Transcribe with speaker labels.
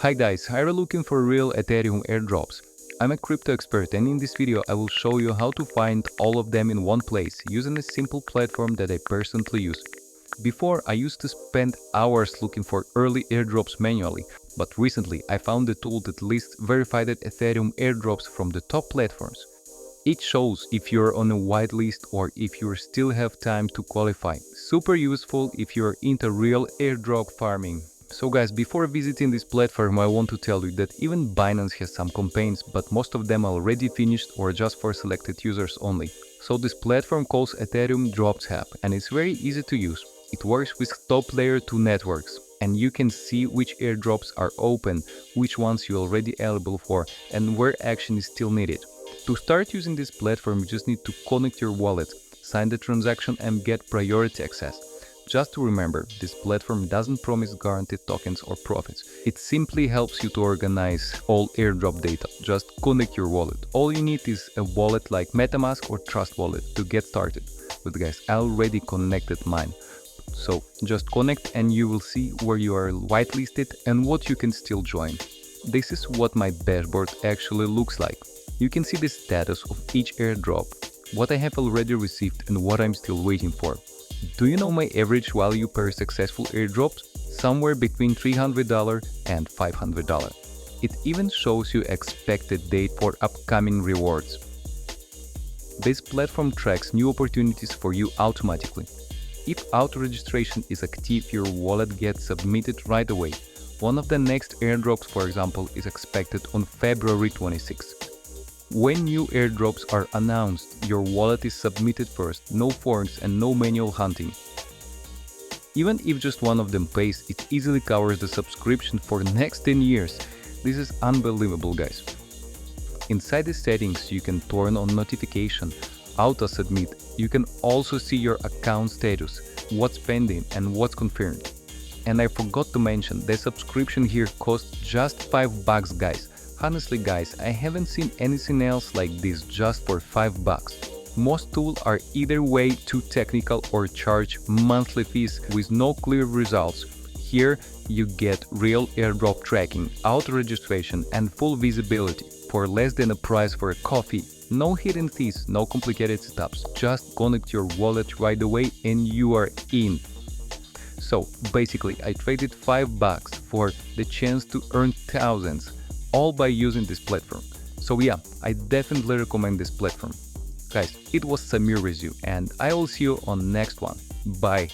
Speaker 1: Hi guys, are you looking for real Ethereum airdrops? I'm a crypto expert and in this video I will show you how to find all of them in one place using a simple platform that I personally use. Before I used to spend hours looking for early airdrops manually, but recently I found a tool that lists verified Ethereum airdrops from the top platforms. It shows if you're on a whitelist or if you still have time to qualify. Super useful if you're into real airdrop farming. So guys, before visiting this platform, I want to tell you that even Binance has some campaigns, but most of them are already finished or just for selected users only. So this platform calls Ethereum Drops app and it's very easy to use. It works with top layer 2 networks and you can see which airdrops are open, which ones you're already eligible for and where action is still needed. To start using this platform, you just need to connect your wallet, sign the transaction and get priority access. Just to remember, this platform doesn't promise guaranteed tokens or profits. It simply helps you to organize all airdrop data. Just connect your wallet. All you need is a wallet like MetaMask or Trust Wallet to get started. But guys, I already connected mine. So just connect and you will see where you are whitelisted and what you can still join. This is what my dashboard actually looks like. You can see the status of each airdrop, what I have already received and what I'm still waiting for. Do you know my average value per successful airdrop? Somewhere between $300 and $500. It even shows you expected date for upcoming rewards. This platform tracks new opportunities for you automatically. If auto registration is active, your wallet gets submitted right away. One of the next airdrops, for example, is expected on February 26. When new airdrops are announced, your wallet is submitted first, no forks and no manual hunting. Even if just one of them pays, it easily covers the subscription for the next 10 years. This is unbelievable, guys. Inside the settings, you can turn on notification, auto submit. You can also see your account status, what's pending and what's confirmed. And I forgot to mention, the subscription here costs just $5, guys. Honestly guys, I haven't seen anything else like this just for $5. Most tools are either way too technical or charge monthly fees with no clear results. Here you get real airdrop tracking, auto registration and full visibility for less than a price for a coffee. No hidden fees, no complicated setups, just connect your wallet right away and you are in. So basically I traded $5 for the chance to earn thousands. All by using this platform. So yeah, I definitely recommend this platform. Guys, it was Samir with you and I will see you on next one. Bye.